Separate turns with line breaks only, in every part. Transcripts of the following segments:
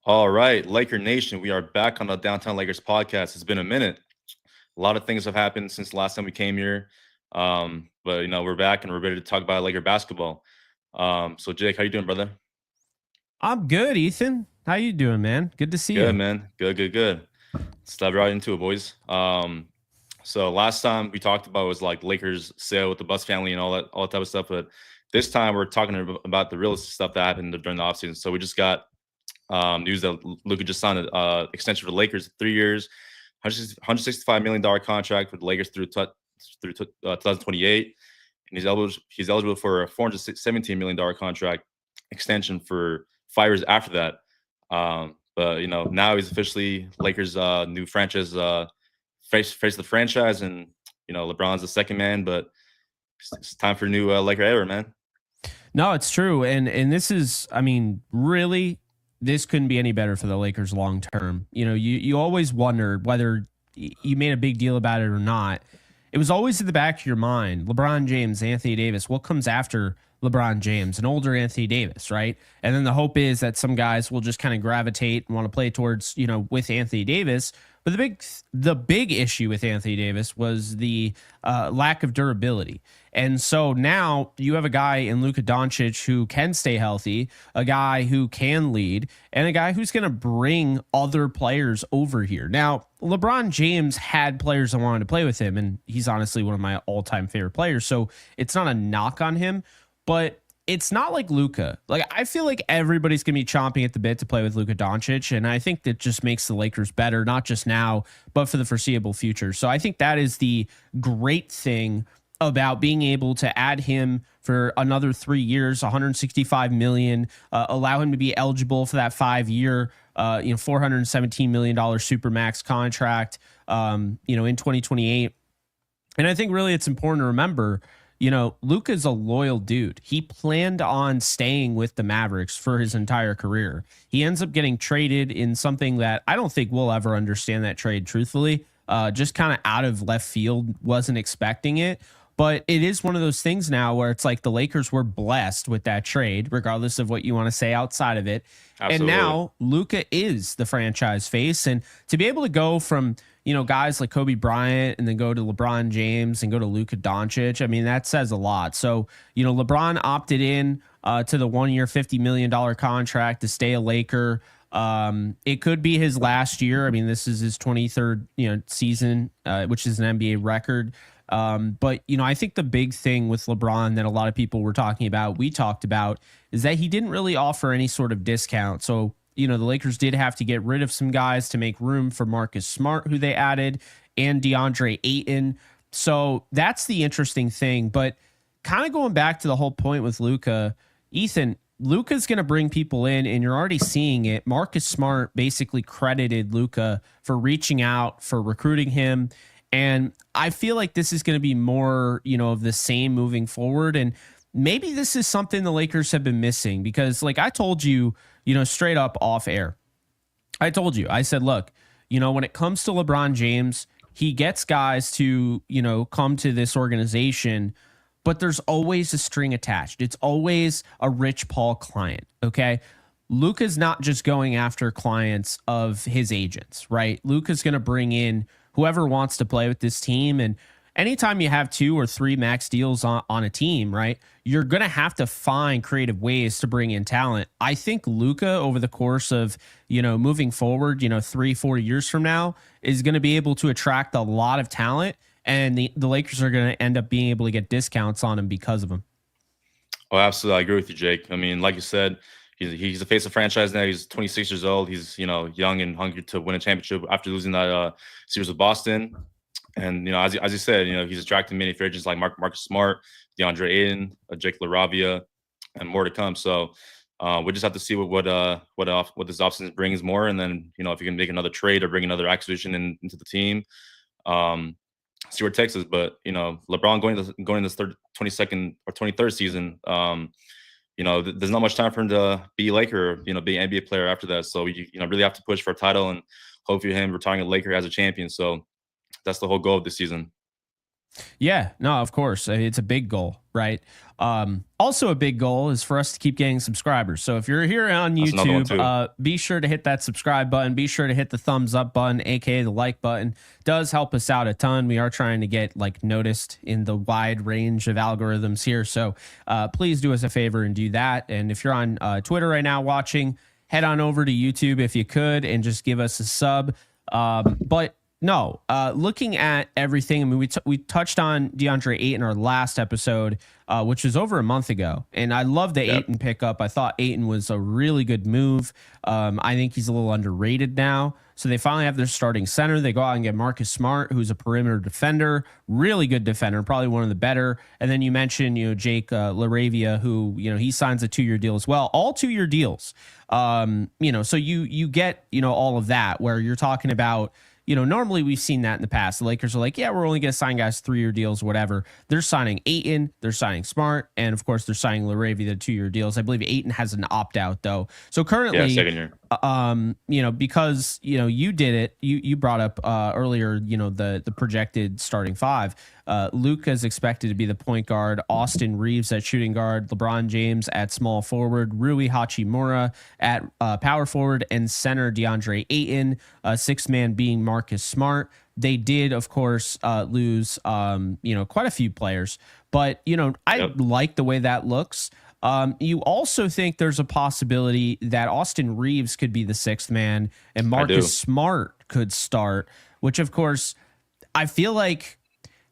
All right, Laker Nation, we are back on the Downtown Lakers podcast. It's been a minute. A lot of things have happened since the last time we came here, but we're back and we're ready to talk about Laker basketball. So Jake, how you doing, brother?
I'm good, Ethan. How you doing, man? Good to see
Good,
you.
man. Good, good, good. Let's dive right into it, boys. So last time we talked about was like Lakers sale with the Bus family and all that type of stuff, but this time we're talking about the real stuff that happened during the offseason. So we just got news that Luka just signed an extension for the Lakers, 3 years, $165 million contract with the Lakers through 2028, and he's eligible for a $417 million contract extension for 5 years after that. But now he's officially Lakers' new franchise face of the franchise, and LeBron's the second man, but it's time for a new Laker era, man.
No, it's true, and this is, I mean, really, this couldn't be any better for the Lakers long term. You always wondered whether you made a big deal about it or not. It was always in the back of your mind. LeBron James, Anthony Davis. What comes after LeBron James? An older Anthony Davis, right? And then the hope is that some guys will just kind of gravitate and want to play towards, with Anthony Davis. But the big issue with Anthony Davis was the lack of durability. And so now you have a guy in Luka Doncic who can stay healthy, a guy who can lead, and a guy who's going to bring other players over here. Now, LeBron James had players that wanted to play with him, and he's honestly one of my all-time favorite players. So it's not a knock on him, but it's not like Luka. Like, I feel like everybody's gonna be chomping at the bit to play with Luka Doncic, and I think that just makes the Lakers better, not just now, but for the foreseeable future. So I think that is the great thing about being able to add him for another 3 years, 165 million, allow him to be eligible for that 5 year, $417 million supermax contract, in 2028. And I think really it's important to remember, Luka's a loyal dude. He planned on staying with the Mavericks for his entire career. He ends up getting traded in something that I don't think we'll ever understand that trade, truthfully. Just kind of out of left field, wasn't expecting it. But it is one of those things now where it's like the Lakers were blessed with that trade, regardless of what you want to say outside of it. And
Absolutely.
now Luka is the franchise face. And to be able to go from, guys like Kobe Bryant and then go to LeBron James and go to Luka Doncic, I mean, that says a lot. So, LeBron opted in to the 1 year, $50 million contract to stay a Laker. It could be his last year. I mean, this is his 23rd, season, which is an NBA record. But I think the big thing with LeBron that a lot of people were talking about, we talked about, is that he didn't really offer any sort of discount. So, the Lakers did have to get rid of some guys to make room for Marcus Smart, who they added, and DeAndre Ayton. So that's the interesting thing. But kind of going back to the whole point with Luka, Ethan, Luka's going to bring people in, and you're already seeing it. Marcus Smart basically credited Luka for reaching out, for recruiting him. And I feel like this is going to be more, of the same moving forward. And maybe this is something the Lakers have been missing because, like I told you, straight up off air, I said, look, when it comes to LeBron James, he gets guys to, come to this organization, but there's always a string attached. It's always a Rich Paul client. Okay. Luka's not just going after clients of his agents, right? Luka's going to bring in whoever wants to play with this team. And anytime you have 2 or 3 max deals on a team, right, you're going to have to find creative ways to bring in talent. I think Luka, over the course of, moving forward, 3-4 years from now, is going to be able to attract a lot of talent. And the Lakers are going to end up being able to get discounts on him because of him.
Oh, absolutely. I agree with you, Jake. I mean, like you said, he's the face of franchise now. He's 26 years old. He's young and hungry to win a championship after losing that series with Boston. And as you said, he's attracting many free agents like Marcus Smart, DeAndre Ayton, Jake LaRavia, and more to come. So we just have to see what this offseason brings more, and then if you can make another trade or bring another acquisition into the team. See where it takes us. But LeBron going this 22nd or 23rd season. There's not much time for him to be a Laker, be an NBA player after that. So you really have to push for a title and hopefully him retiring a Laker as a champion. So that's the whole goal of this season.
Yeah, no, of course. It's a big goal, right? Also, a big goal is for us to keep getting subscribers. So if you're here on
That's another one
YouTube,
too.
be sure to hit that subscribe button. Be sure to hit the thumbs up button, aka the like button. Does help us out a ton. We are trying to get like noticed in the wide range of algorithms here. So please do us a favor and do that. And if you're on Twitter right now watching, head on over to YouTube if you could and just give us a sub. But no, looking at everything, I mean, we touched on DeAndre Ayton in our last episode, which was over a month ago, and I love the
Yep.
Ayton pickup. I thought Ayton was a really good move. I think he's a little underrated now. So they finally have their starting center. They go out and get Marcus Smart, who's a perimeter defender, really good defender, probably one of the better. And then you mentioned, Jake LaRavia, who he signs a 2-year deal as well, all 2-year deals. So you get all of that where you're talking about. Normally we've seen that in the past. The Lakers are like, yeah, we're only going to sign guys 3-year deals, whatever. They're signing Ayton, they're signing Smart, and of course they're signing LaRavia the 2-year deals. I believe Ayton has an opt out though. So
Yeah,
currently,
second year.
because you did it, you brought up earlier, the projected starting five. Luka is expected to be the point guard, Austin Reeves at shooting guard, LeBron James at small forward, Rui Hachimura at power forward, and center DeAndre Ayton, sixth man being Marcus Smart. They did, of course, lose, quite a few players, but I
Yep.
like the way that looks. You also think there's a possibility that Austin Reeves could be the sixth man and
I do.
Marcus Smart could start, which of course I feel like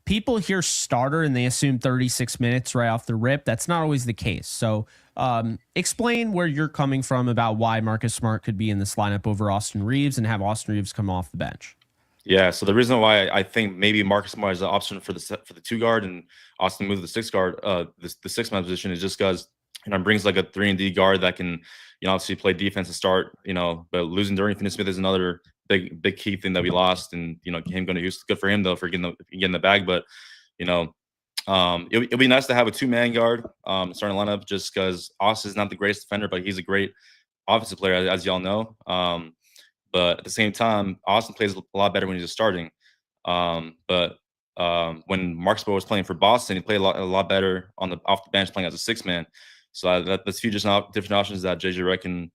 people hear starter and they assume 36 minutes right off the rip. That's not always the case. So explain where you're coming from about why Marcus Smart could be in this lineup over Austin Reeves and have Austin Reeves come off the bench.
Yeah, so the reason why I think maybe Marcus Smart is an option for the 2 guard and Austin move to the 6 guard, the 6 man position is just because brings like a 3-and-D guard that can obviously play defense and start, but losing Dorian Finney-Smith is another big key thing that we lost, and him going to Houston, good for him though for getting the bag, but you know it'll be nice to have a 2-man guard starting lineup just because Austin is not the greatest defender, but he's a great offensive player as y'all know. But at the same time, Austin plays a lot better when he's just starting. But when Mark Spo was playing for Boston, he played a lot better off the bench playing as a 6-man. So that's a few just different options that JJ Redick can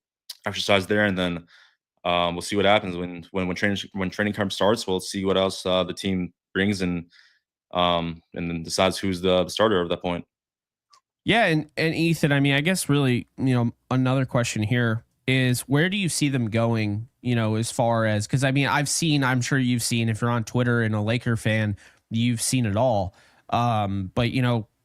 exercise there, and then we'll see what happens when training camp starts. We'll see what else the team brings, and then decides who's the starter at that point.
Yeah, and Ethan, I mean, I guess really, another question here is where do you see them going, as far as because I mean, I'm sure you've seen if you're on Twitter and a Laker fan, you've seen it all. But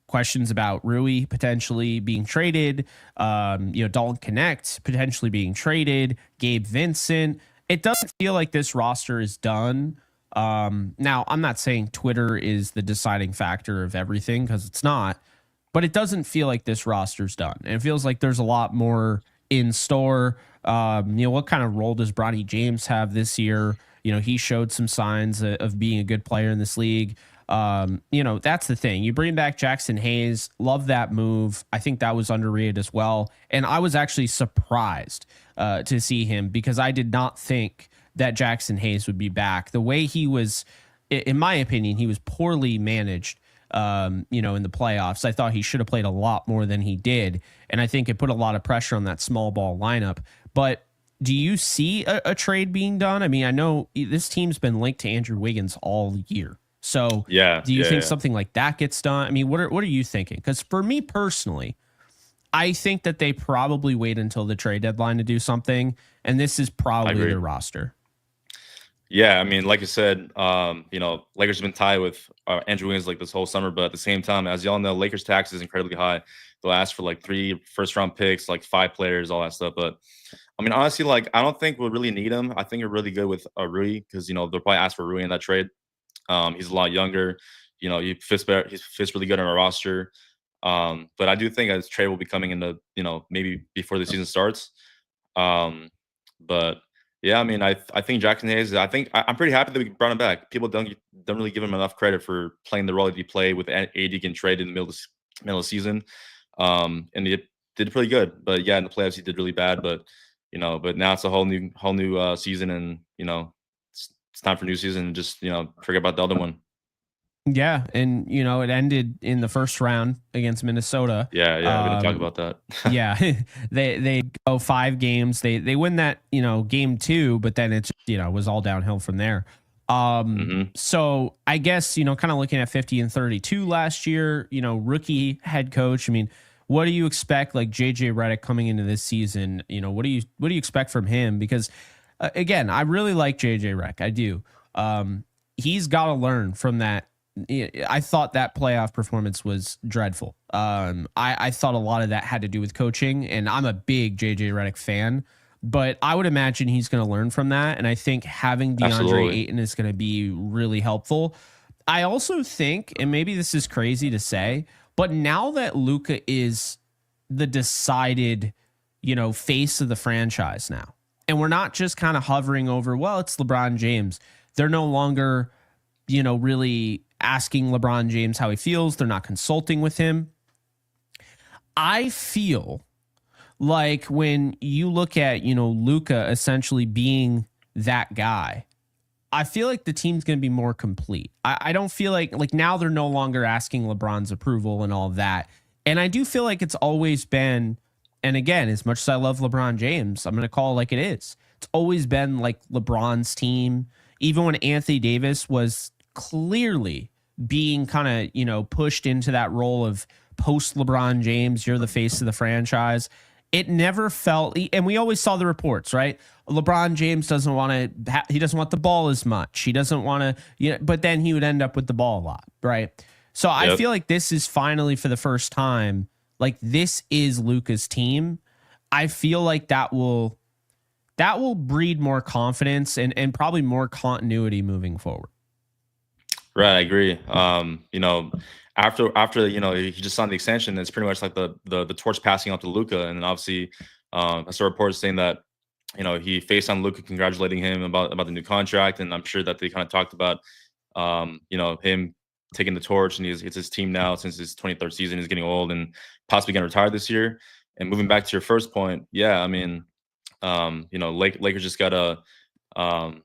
questions about Rui potentially being traded, Dalton Connect potentially being traded, Gabe Vincent. It doesn't feel like this roster is done. Now I'm not saying Twitter is the deciding factor of everything because it's not, but it doesn't feel like this roster's done. And it feels like there's a lot more in store. What kind of role does Bronny James have this year? He showed some signs of being a good player in this league. That's the thing. You bring back Jackson Hayes. Love that move. I think that was underrated as well. And I was actually surprised to see him because I did not think that Jackson Hayes would be back. The way he was, in my opinion, he was poorly managed in the playoffs. I thought he should have played a lot more than he did. And I think it put a lot of pressure on that small ball lineup. But do you see a trade being done? I mean, I know this team's been linked to Andrew Wiggins all year. So
Yeah,
do you
yeah,
think
yeah.
something like that gets done? I mean, what are you thinking? Because for me personally, I think that they probably wait until the trade deadline to do something. And this is probably
agree.
their roster.
Yeah, I mean, like you said, Lakers have been tied with Andrew Wiggins like this whole summer, but at the same time, as y'all know, Lakers tax is incredibly high. They'll ask for like 3 first-round picks, like 5 players, all that stuff. But I mean, honestly, like I don't think we'll really need him. I think we're really good with Rui because they'll probably ask for Rui in that trade. He's a lot younger. He fits better. He fits really good on our roster. But I do think a trade will be coming in maybe before the season starts. But yeah, I mean, I think Jackson Hayes. I'm pretty happy that we brought him back. People don't really give him enough credit for playing the role that he played with AD getting traded in the middle of the season. And he did pretty good. But yeah, in the playoffs he did really bad. But but now it's a whole new season, and it's time for new season. And just forget about the other one.
Yeah, and it ended in the first round against Minnesota.
Yeah, yeah, we didn't talk about that.
Yeah, they go 5 games. They win that game 2, but then it's was all downhill from there.
Hmm.
So I guess kind of looking at 50 and 32 last year. Rookie head coach. I mean, what do you expect like JJ Redick coming into this season? What do you expect from him? Because again, I really like JJ Redick. I do. He's got to learn from that. I thought that playoff performance was dreadful. I thought a lot of that had to do with coaching, and I'm a big JJ Redick fan, but I would imagine he's going to learn from that. And I think having DeAndre
Absolutely.
Ayton is going to be really helpful. I also think, and maybe this is crazy to say, but now that Luka is the decided, face of the franchise now, and we're not just kind of hovering over, well, it's LeBron James. They're no longer, really asking LeBron James how he feels. They're not consulting with him. I feel like when you look at, Luka essentially being that guy, I feel like the team's going to be more complete. I don't feel like now they're no longer asking LeBron's approval and all of that. And I do feel like it's always been, and again, as much as I love LeBron James, I'm going to call it like it is. It's always been like LeBron's team. Even when Anthony Davis was clearly being kind of, pushed into that role of post LeBron James, you're the face of the franchise. It never felt, and we always saw the reports, right? LeBron James doesn't want to, he doesn't want the ball as much. He doesn't want to, but then he would end up with the ball a lot, right? So I
Yep.
feel like this is finally for the first time, like this is Luka's team. I feel like that will breed more confidence and probably more continuity moving forward.
Right, I agree. After he just signed the extension, it's pretty much like the torch passing off to Luca, and then obviously, I saw reports saying that he faced on Luca, congratulating him about the new contract, and I'm sure that they kind of talked about him taking the torch, and it's his team now since his 23rd season. He's getting old and possibly going to retire this year. And moving back to your first point, yeah, I mean, Lakers just gotta um,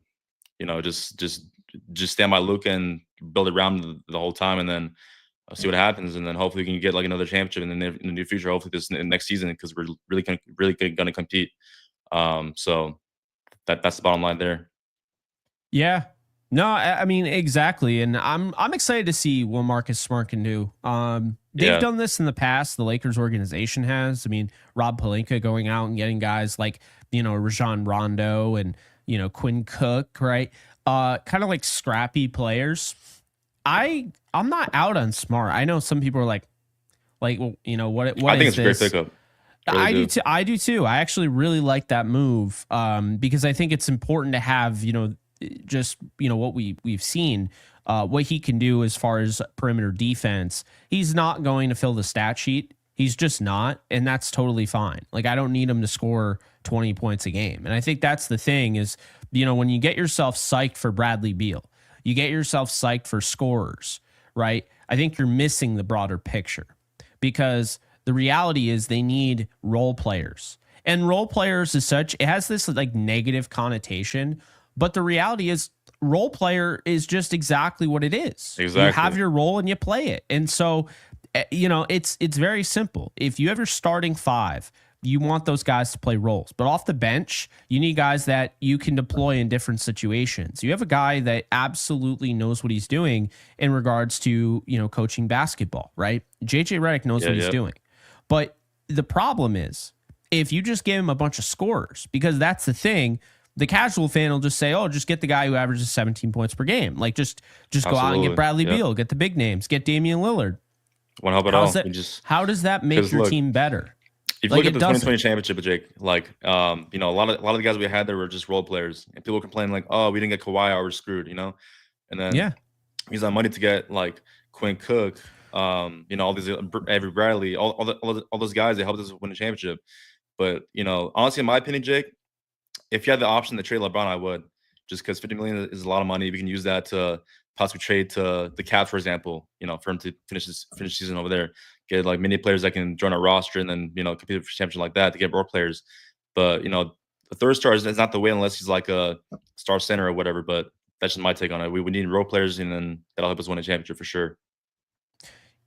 just stand by Luca and build around the whole time, and then see what happens, and then hopefully we can get like another championship in the near future. Hopefully this next season because we're really going to compete. So that's the bottom line there.
Yeah. No, I mean exactly, and I'm excited to see what Marcus Smart can do. They've
Yeah,
done this in the past. The Lakers organization has. I mean, Rob Pelinka going out and getting guys like Rajon Rondo and Quinn Cook, right? Kind of like scrappy players. I'm not out on Smart. I know some people are like well, what
I think
is
it's a great
this?
pickup. Really
I do
do.
too. I do too. I actually really like that move because I think it's important to have just what we've seen what he can do as far as perimeter defense. He's not going to fill the stat sheet. He's just not, and that's totally fine. Like I don't need him to score 20 points a game. And I think that's the thing is when you get yourself psyched for Bradley Beal, you get yourself psyched for scorers, right? I think you're missing the broader picture because the reality is they need role players. And role players as such, it has this like negative connotation, but the reality is role player is just exactly what it is. You have
Exactly.
your role and you play it. And so it's very simple. If you have your starting five, you want those guys to play roles. But off the bench, you need guys that you can deploy in different situations. You have a guy that absolutely knows what he's doing in regards to, coaching basketball, right? JJ Redick knows
Yeah,
what he's
yeah.
doing. But the problem is if you just give him a bunch of scorers, because that's the thing, the casual fan will just say, "Oh, just get the guy who averages 17 points per game. Like just go out and get
Absolutely.
Bradley
Yep.
Beal, get the big names, get Damian Lillard."
Won't help at
How's
all.
that?
We just
How does that make
because
your
look,
team better?
if you
Like
look at
it
the
doesn't.
2020 championship, Jake, like a lot of the guys we had there were just role players, and people complain like, "Oh, we didn't get Kawhi, or we're screwed," And then
Yeah.
use that money to get like Quinn Cook, all these Avery Bradley, all those guys that helped us win the championship. But honestly, in my opinion, Jake, if you had the option to trade LeBron, I would, just because 50 million is a lot of money. We can use that to possibly trade to the Cavs, for example. For him to finish season over there, get like many players that can join our roster, and then compete for championship like that to get more players. But the third star is not the way unless he's like a star center or whatever. But that's just my take on it. We need role players, and then that'll help us win a championship for sure.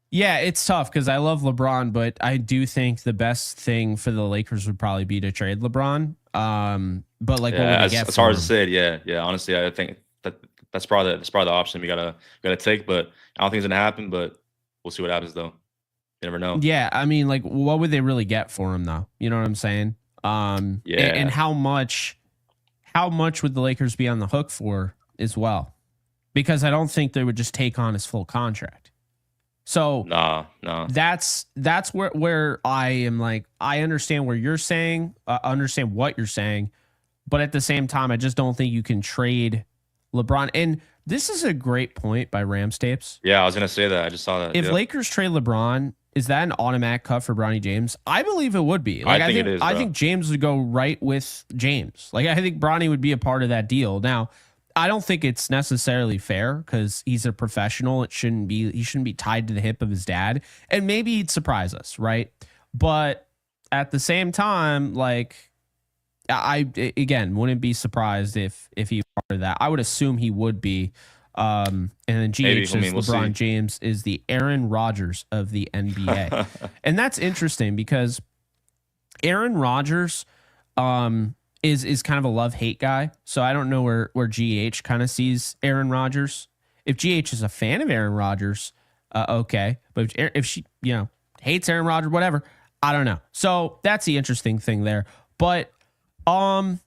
Yeah, it's tough because I love LeBron, but I do think the best thing for the Lakers would probably be to trade LeBron. But like, what would
Yeah,
they get
as
for
hard as
him?
to say it, yeah. Honestly, I think that's probably the option we gotta take. But I don't think it's gonna happen. But we'll see what happens, though. You never know.
Yeah, I mean, like, what would they really get for him, though? You know what I'm saying? And
Yeah,
how much would the Lakers be on the hook for as well? Because I don't think they would just take on his full contract. So
nah.
that's where I am like, I understand where you're saying, understand what you're saying, but at the same time, I just don't think you can trade LeBron. And this is a great point by Rams Tapes.
Yeah, I was gonna say that. I just saw that.
If
Yep.
Lakers trade LeBron, is that an automatic cut for Bronny James? I believe it would be. Like,
I think it is,
I
bro.
think James would go right with James. Like, I think Bronny would be a part of that deal. Now, I don't think it's necessarily fair because he's a professional. He shouldn't be tied to the hip of his dad. And maybe he'd surprise us, right? But at the same time, like, I again wouldn't be surprised if he was part of that. I would assume he would be. And then GH
Maybe. I
says
mean, we'll
LeBron
see.
James is the Aaron Rodgers of the NBA. And that's interesting because Aaron Rodgers is kind of a love-hate guy. So I don't know where GH kind of sees Aaron Rodgers. If GH is a fan of Aaron Rodgers, okay. But if she, hates Aaron Rodgers, whatever, I don't know. So that's the interesting thing there. But I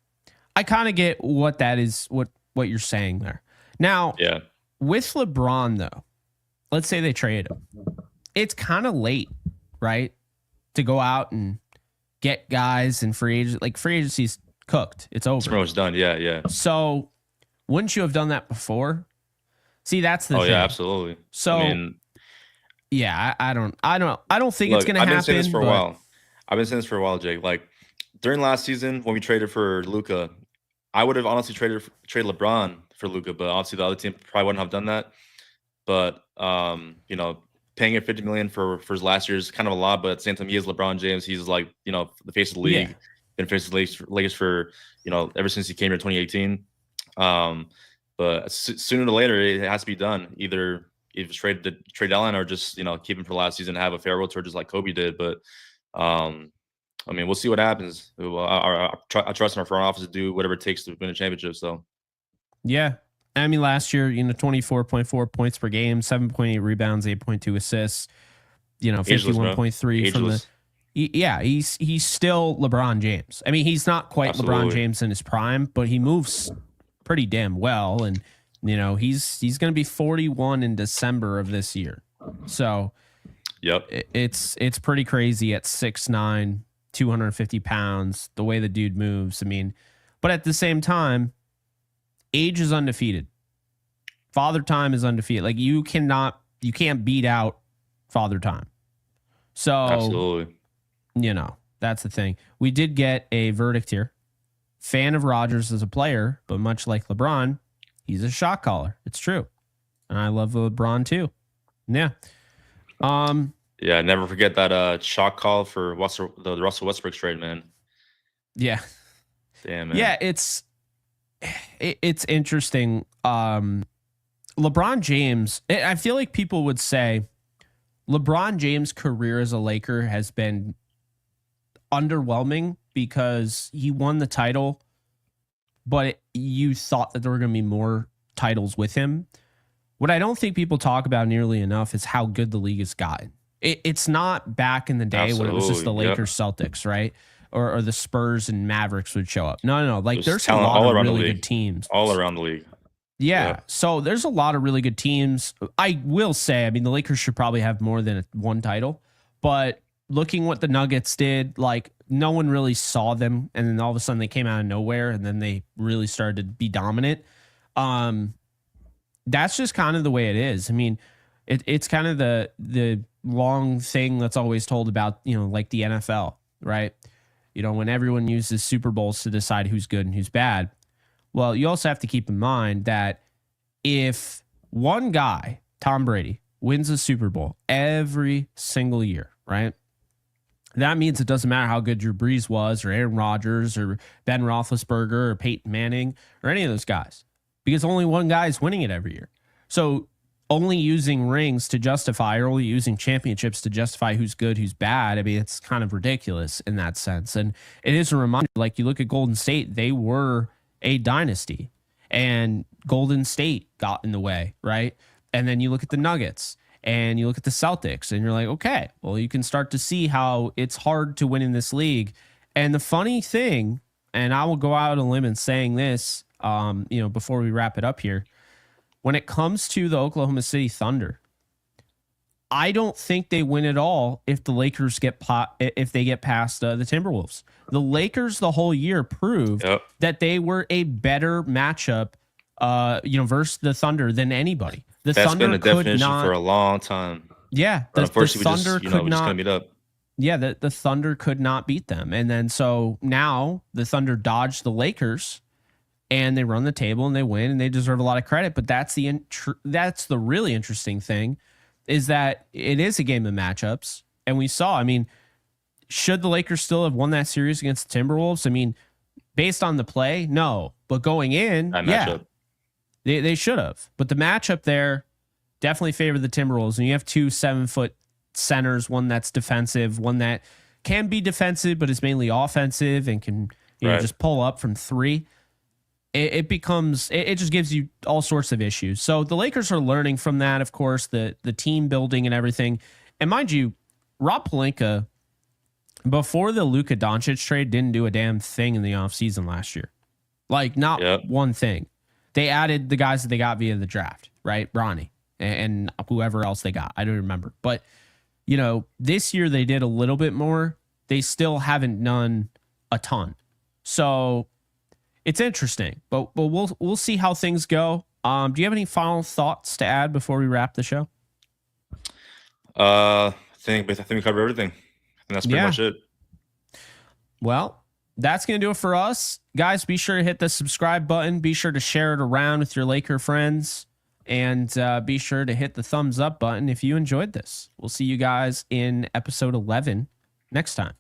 kind of get what that is, what you're saying there. Now,
Yeah,
with LeBron, though, let's say they trade him. It's kind of late, right? To go out and get guys and free agency. Like, free agency's cooked. It's over.
it's pretty much done. Yeah.
So wouldn't you have done that before? See, that's the
Oh
thing.
yeah, absolutely.
So
I mean,
yeah, I don't think it's
look,
gonna
I've
happen.
been saying this for a
but-
while. I've been saying this for a while, Jake. Like during last season when we traded for Luka, I would have honestly traded LeBron for Luka, but obviously the other team probably wouldn't have done that. But paying him 50 million for his last year is kind of a lot. But at the same time, he is LeBron James. He's like the face of the league.
Yeah.
Been face of the Lakers for ever since he came here in 2018. But sooner or later, it has to be done. Either if it's trade deadline or just keep him for last season and have a farewell tour just like Kobe did. But I mean, we'll see what happens. I trust in our front office to do whatever it takes to win a championship. So
Yeah. I mean, last year, 24.4 points per game, 7.8 rebounds, 8.2 assists,
Ageless, bro.
51.3 from the.
Ageless.
Yeah, he's still LeBron James. I mean, he's not quite LeBron
Absolutely.
James in his prime, but he moves pretty damn well. And, he's going to be 41 in December of this year. So
Yep.
it's pretty crazy at 6'9", 250 pounds, the way the dude moves. I mean, but at the same time, age is undefeated. Father time is undefeated. Like, you can't beat out Father time. So
Absolutely.
that's the thing. We did get a verdict here. Fan of Rodgers as a player, but much like LeBron, he's a shot caller. It's true. And I love LeBron too. Yeah.
Yeah, never forget that shot call for the Russell Westbrook trade, man.
Yeah.
Damn, man.
Yeah, it's interesting. LeBron James, I feel like people would say LeBron James' career as a Laker has been underwhelming because he won the title, but you thought that there were going to be more titles with him. What I don't think people talk about nearly enough is how good the league has gotten. It's not back in the day when it was just the
Absolutely, yep.
Lakers, Celtics, right? Or the Spurs and Mavericks would show up. No. Like, there's a
talent
lot
all
of
around the
really
league.
good teams.
All around the league.
Yeah.
Yeah.
So there's a lot of really good teams. I will say, I mean, the Lakers should probably have more than one title, but looking what the Nuggets did, like, no one really saw them. And then all of a sudden they came out of nowhere and then they really started to be dominant. That's just kind of the way it is. I mean, it's kind of the long thing that's always told about, like the NFL, right? When everyone uses Super Bowls to decide who's good and who's bad. Well, you also have to keep in mind that if one guy, Tom Brady, wins a Super Bowl every single year, right? That means it doesn't matter how good Drew Brees was or Aaron Rodgers or Ben Roethlisberger or Peyton Manning or any of those guys. because only one guy is winning it every year. So only using rings to justify, or only using championships to justify who's good, who's bad, I mean, it's kind of ridiculous in that sense. And it is a reminder, like you look at Golden State, they were a dynasty, and Golden State got in the way, right? And then you look at the Nuggets and you look at the Celtics and you're like, okay, well, you can start to see how it's hard to win in this league. And the funny thing, and I will go out on a limb in saying this, before we wrap it up here, when it comes to the Oklahoma City Thunder, I don't think they win at all if the Lakers get past the Timberwolves. The Lakers the whole year proved that they were a better matchup, versus the Thunder than anybody. That's Thunder
been a definition for a long time.
Yeah,
the Thunder could not meet up.
Yeah, the Thunder could not beat them, and then so now the Thunder dodged the Lakers, and they run the table and they win, and they deserve a lot of credit. But that's the really interesting thing, is that it is a game of matchups, and we saw. I mean, should the Lakers still have won that series against the Timberwolves? I mean, based on the play, no, but going in, yeah. They should have, but the matchup there definitely favored the Timberwolves. And you have 2 7-foot centers, one that's defensive, one that can be defensive but is mainly offensive and can just pull up from 3. It just gives you all sorts of issues. So the Lakers are learning from that, of course, the team building and everything. And mind you, Rob Pelinka, before the Luka Doncic trade, didn't do a damn thing in the offseason last year. Like, not one thing. They added the guys that they got via the draft, right? Bronny and whoever else they got. I don't remember. But, this year they did a little bit more. They still haven't done a ton. So it's interesting. But we'll see how things go. Do you have any final thoughts to add before we wrap the show?
I think we covered everything. And that's pretty much it.
Well, that's going to do it for us. Guys, be sure to hit the subscribe button. Be sure to share it around with your Laker friends. And be sure to hit the thumbs up button if you enjoyed this. We'll see you guys in episode 11 next time.